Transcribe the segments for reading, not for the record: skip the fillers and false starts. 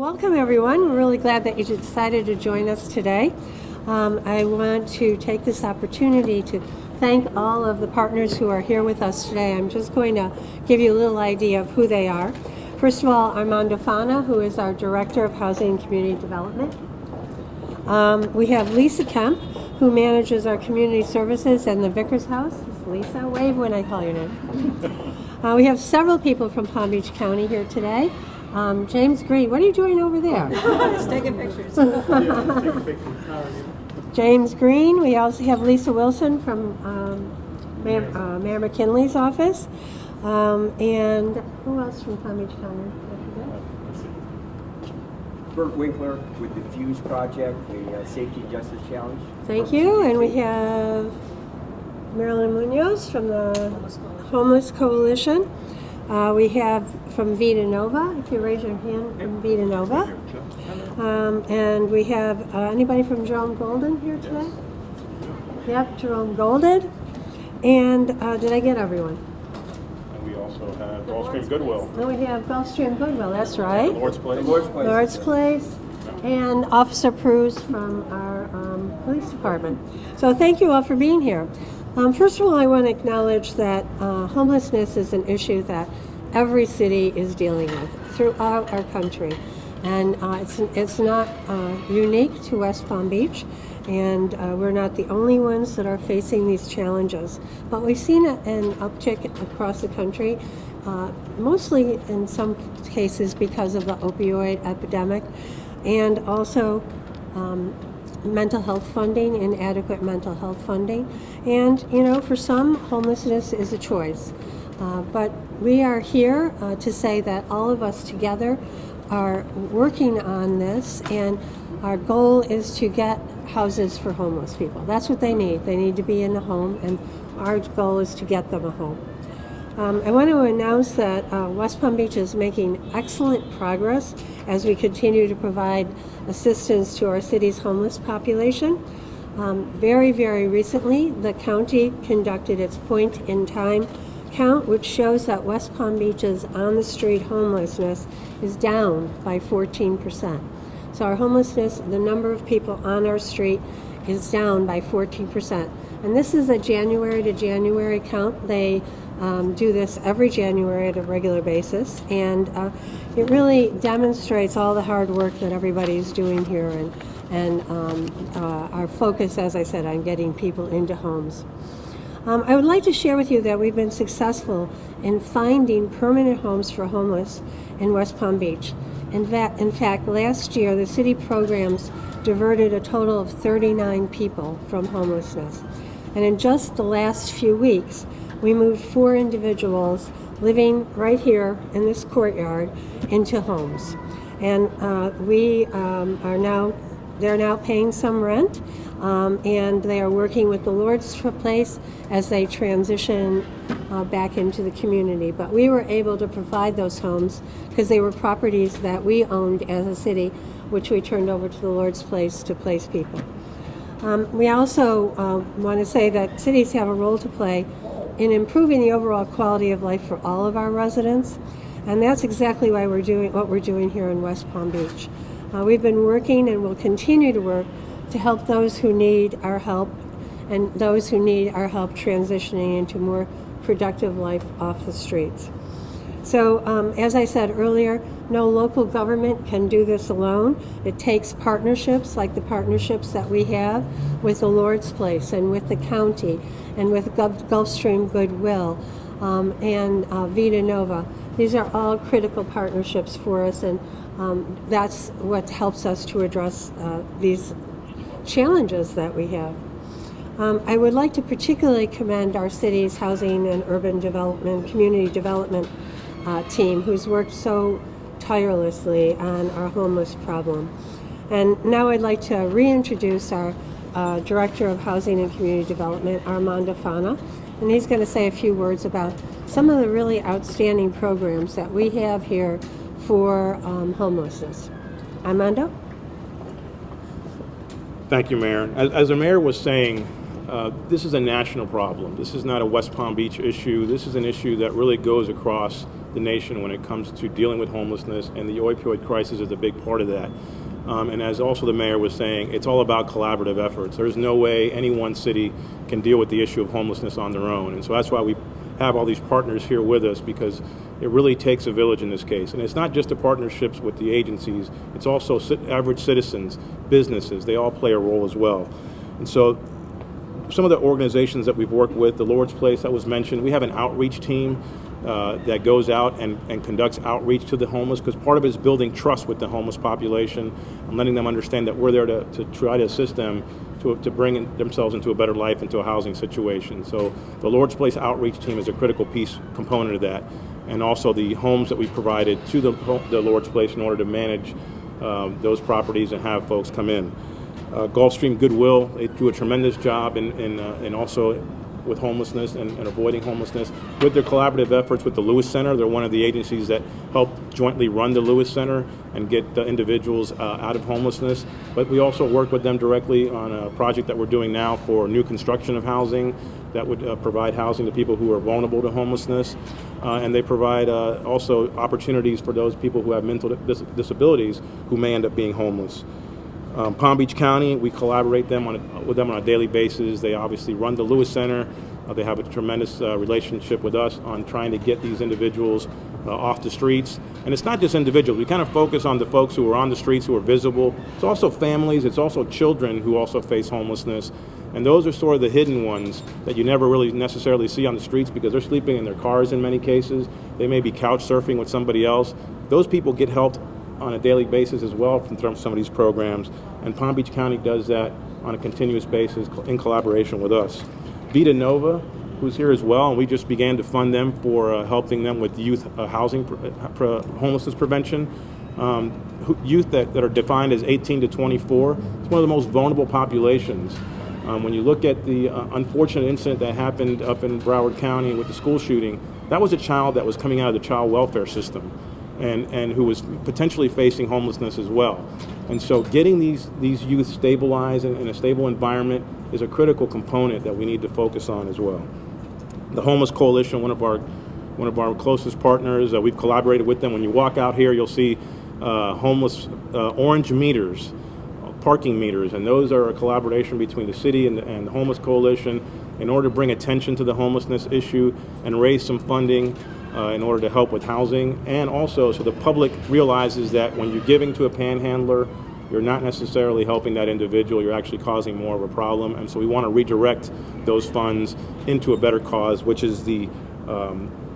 Welcome everyone. We're really glad that you decided to join us today. I want to take this opportunity to thank all of the partners who are here with us today. I'm just going to give you a little idea of who they are. First of all, Armando Fana, who is our Director of Housing and Community Development. We have Lisa Kemp, who manages our community services and the Vickers House. Lisa, wave when I call your name. We have several people from Palm Beach County here today. James Green, what are you doing over there? Just taking pictures. James Green. We also have Lisa Wilson from Mayor McKinley's office. And who else from Palm Beach County? Bert Winkler with the Fuse Project, the Safety and Justice Challenge. Thank you. And we have Marilyn Munoz from the Homeless Coalition. We have from Vida Nova, if you raise your hand, from Vida Nova. And we have anybody from Jerome Golden here today? Yep, Jerome Golden. And did I get everyone? And we also have Gulfstream Goodwill. And we have Gulfstream Goodwill, that's right. Lord's Place. Lord's Place. And Officer Pruse from our police department. So thank you all for being here. First of all, I want to acknowledge that homelessness is an issue that every city is dealing with throughout our country. And it's not unique to West Palm Beach, and we're not the only ones that are facing these challenges. But we've seen an uptick across the country, mostly in some cases because of the opioid epidemic, and also mental health funding, inadequate mental health funding. And, you know, for some, homelessness is a choice. But we are here to say that all of us together are working on this, and our goal is to get houses for homeless people. That's what they need. They need to be in a home, and our goal is to get them a home. I want to announce that West Palm Beach is making excellent progress as we continue to provide assistance to our city's homeless population. Very, very recently, the county conducted its point-in-time count, which shows that West Palm Beach's on-the-street homelessness is down by 14%. So our homelessness, the number of people on our street, is down by 14%. And this is a January to January count. They do this every January at a regular basis, and it really demonstrates all the hard work that everybody's doing here, and our focus, as I said, on getting people into homes. I would like to share with you that we've been successful in finding permanent homes for homeless in West Palm Beach. In fact, last year the city programs diverted a total of 39 people from homelessness. And in just the last few weeks, we moved 4 individuals living right here in this courtyard into homes. And they're now paying some rent, and they are working with the Lord's Place as they transition back into the community. But we were able to provide those homes because they were properties that we owned as a city, which we turned over to the Lord's Place to place people. We also want to say that cities have a role to play in improving the overall quality of life for all of our residents, and that's exactly why we're doing what we're doing here in West Palm Beach. We've been working and will continue to work to help those who need our help, and those who need our help transitioning into more productive life off the streets. So as I said earlier, no local government can do this alone. It takes partnerships like the partnerships that we have with the Lord's Place and with the county and with Gulfstream Goodwill and Vida Nova. These are all critical partnerships for us, and that's what helps us to address these challenges that we have. I would like to particularly commend our city's housing and urban development, community development team, who's worked so tirelessly on our homeless problem. And now I'd like to reintroduce our Director of Housing and Community Development, Armando Fana, and he's going to say a few words about some of the really outstanding programs that we have here for homelessness. Armando? Thank you, Mayor. As the Mayor was saying, this is a national problem. This is not a West Palm Beach issue. This is an issue that really goes across the nation when it comes to dealing with homelessness, and the opioid crisis is a big part of that. And as also the mayor was saying, it's all about collaborative efforts. There's no way any one city can deal with the issue of homelessness on their own. And so that's why we have all these partners here with us, because it really takes a village in this case. And it's not just the partnerships with the agencies, it's also average citizens, businesses, they all play a role as well. And so some of the organizations that we've worked with, the Lord's Place that was mentioned, we have an outreach team that goes out and conducts outreach to the homeless, because part of it is building trust with the homeless population and letting them understand that we're there to try to assist them to bring themselves into a better life, into a housing situation. So the Lord's Place outreach team is a critical component of that, and also the homes that we provided to the Lord's Place in order to manage those properties and have folks come in. Gulfstream Goodwill, they do a tremendous job in also with homelessness and avoiding homelessness. With their collaborative efforts with the Lewis Center, they're one of the agencies that help jointly run the Lewis Center and get the individuals out of homelessness. But we also work with them directly on a project that we're doing now for new construction of housing that would provide housing to people who are vulnerable to homelessness. And they provide also opportunities for those people who have mental disabilities who may end up being homeless. Palm Beach County, we collaborate with them on a daily basis. They obviously run the Lewis Center. They have a tremendous relationship with us on trying to get these individuals off the streets. And it's not just individuals. We kind of focus on the folks who are on the streets, who are visible. It's also families. It's also children who also face homelessness. And those are sort of the hidden ones that you never really necessarily see on the streets, because they're sleeping in their cars in many cases. They may be couch surfing with somebody else. Those people get helped on a daily basis as well from some of these programs, and Palm Beach County does that on a continuous basis in collaboration with us. Vita Nova, who's here as well, and we just began to fund them for helping them with youth housing homelessness prevention. Youth that are defined as 18 to 24, it's one of the most vulnerable populations. When you look at the unfortunate incident that happened up in Broward County with the school shooting, that was a child that was coming out of the child welfare system, and who was potentially facing homelessness as well. And so getting these youth stabilized in a stable environment is a critical component that we need to focus on as well. The Homeless Coalition, one of our closest partners, we've collaborated with them. When you walk out here, you'll see homeless orange meters, parking meters, and those are a collaboration between the city and the Homeless Coalition in order to bring attention to the homelessness issue and raise some funding in order to help with housing, and also so the public realizes that when you're giving to a panhandler, you're not necessarily helping that individual, you're actually causing more of a problem. And so we want to redirect those funds into a better cause, which is the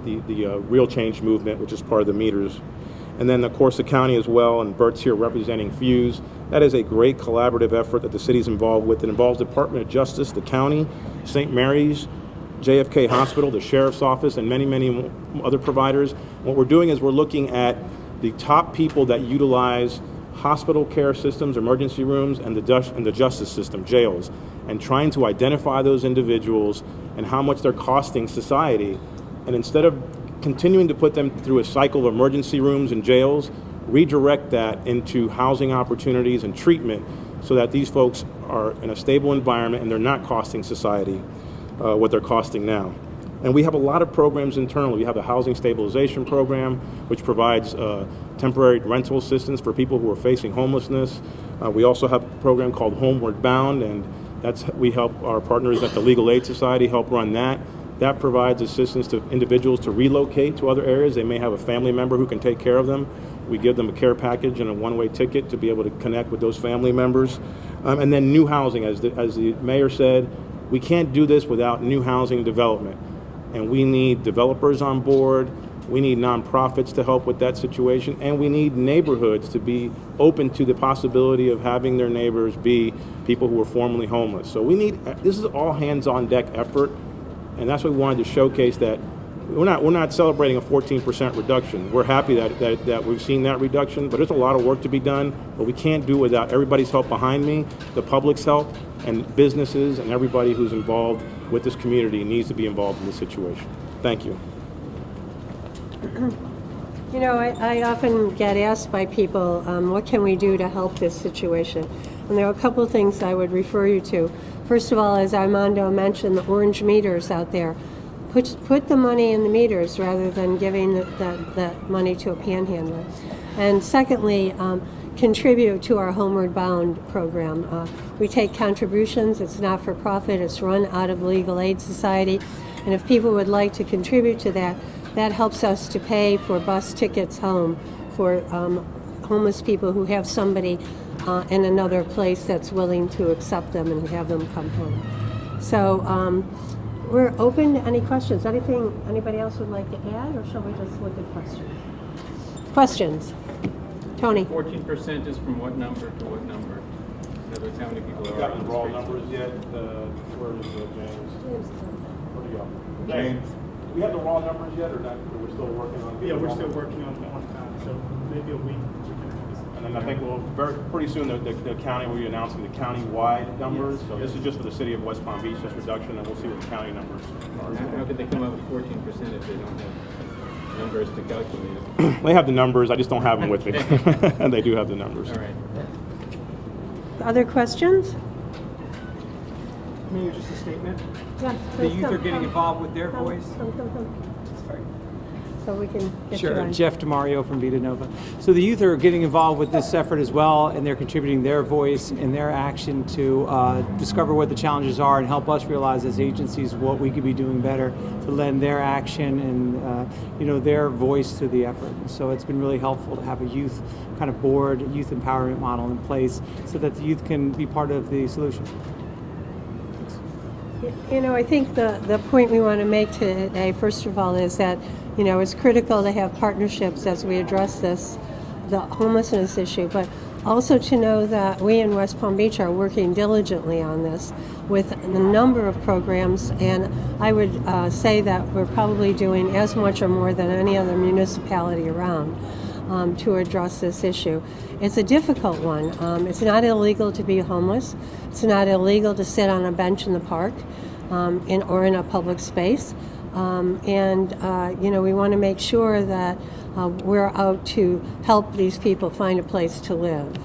Real Change movement, which is part of the meters. And then of course the county as well, and Bert's here representing Fuse. That is a great collaborative effort that the city's involved with. It involves the Department of Justice, the county, St. Mary's, JFK Hospital, the Sheriff's Office, and many, many other providers. What we're doing is we're looking at the top people that utilize hospital care systems, emergency rooms, and the justice system, jails, and trying to identify those individuals and how much they're costing society. And instead of continuing to put them through a cycle of emergency rooms and jails, redirect that into housing opportunities and treatment so that these folks are in a stable environment and they're not costing society what they're costing now. And we have a lot of programs internally. We have a housing stabilization program, which provides temporary rental assistance for people who are facing homelessness. We also have a program called Homeward Bound, and we help our partners at the Legal Aid Society help run that. That provides assistance to individuals to relocate to other areas. They may have a family member who can take care of them. We give them a care package and a one-way ticket to be able to connect with those family members. And then new housing, as the mayor said, we can't do this without new housing development. And we need developers on board, we need nonprofits to help with that situation, and we need neighborhoods to be open to the possibility of having their neighbors be people who are formerly homeless. So this is all hands-on deck effort, and that's what we wanted to showcase, that we're not celebrating a 14% reduction. We're happy that we've seen that reduction, but there's a lot of work to be done, but we can't do it without everybody's help behind me, the public's help, and businesses, and everybody who's involved with this community needs to be involved in this situation. Thank you. You know, I often get asked by people, what can we do to help this situation? And there are a couple of things I would refer you to. First of all, as Armando mentioned, the orange meters out there. put the money in the meters rather than giving that money to a panhandler. And secondly, contribute to our Homeward Bound program. We take contributions. It's not for profit. It's run out of the Legal Aid Society. And if people would like to contribute to that, that helps us to pay for bus tickets home for homeless people who have somebody in another place that's willing to accept them and have them come home. So we're open to any questions. Anything anybody else would like to add, or shall we just look at questions? Questions? Tony? 14% is from what number to what number? In other words, how many people You are got on the the raw streets? numbers yet? Where is James? Where do you go? James. Do we have the raw numbers yet, or not? Or we're still working on? Yeah, we're still working on that, so maybe a week. And then I think pretty soon the county will be announcing the county-wide numbers. So this is just for the city of West Palm Beach, just reduction, and we'll see what the county numbers are. How could they come up with 14% if they don't have numbers to calculate it? They have the numbers, I just don't have them with me. And they do have the numbers. All right. Other questions? Maybe just a statement. Yeah. The youth are getting involved with their voice. Sorry. So we can get you Sure. on. Jeff DeMario from Vita Nova. So the youth are getting involved with this effort as well, and they're contributing their voice and their action to discover what the challenges are and help us realize as agencies what we could be doing better to lend their action and their voice to the effort. So it's been really helpful to have a youth kind of board, youth empowerment model in place so that the youth can be part of the solution. I think the point we want to make today, first of all, is that, it's critical to have partnerships as we address the homelessness issue, but also to know that we in West Palm Beach are working diligently on this with a number of programs, and I would say that we're probably doing as much or more than any other municipality around to address this issue. It's a difficult one. It's not illegal to be homeless. It's not illegal to sit on a bench in the park or in a public space. We want to make sure that we're out to help these people find a place to live.